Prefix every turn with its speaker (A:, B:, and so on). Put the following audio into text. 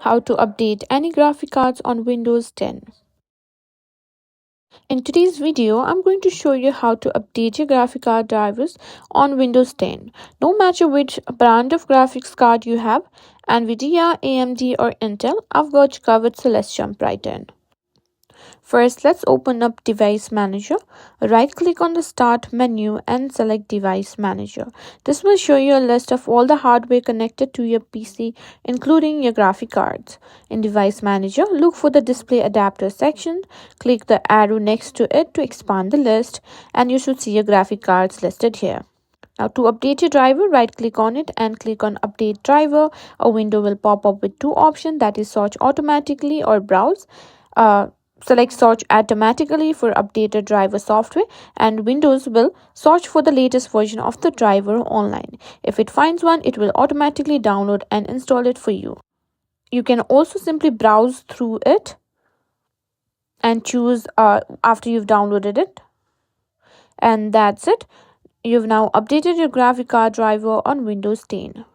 A: How to update any graphic cards on Windows 10. In today's video, I'm going to show you how to update your graphic card drivers on Windows 10. No matter which brand of graphics card you have, NVIDIA, AMD or Intel, I've got you covered, so let's jump right in. First, let's open up Device Manager. Right click on the Start menu and select Device Manager. This will show you a list of all the hardware connected to your PC, including your graphic cards. In Device Manager, look for the Display Adapter section. Click the arrow next to it to expand the list, and you should see your graphic cards listed here. Now, to update your driver, right click on it and click on Update Driver. A window will pop up with two options, that is Search Automatically or Browse. Select Search Automatically for updated driver software, and Windows will search for the latest version of the driver online. If it finds one, it will automatically download and install it for you. You can also simply browse through it and choose after you've downloaded it. And that's it. You've now updated your graphic card driver on Windows 10.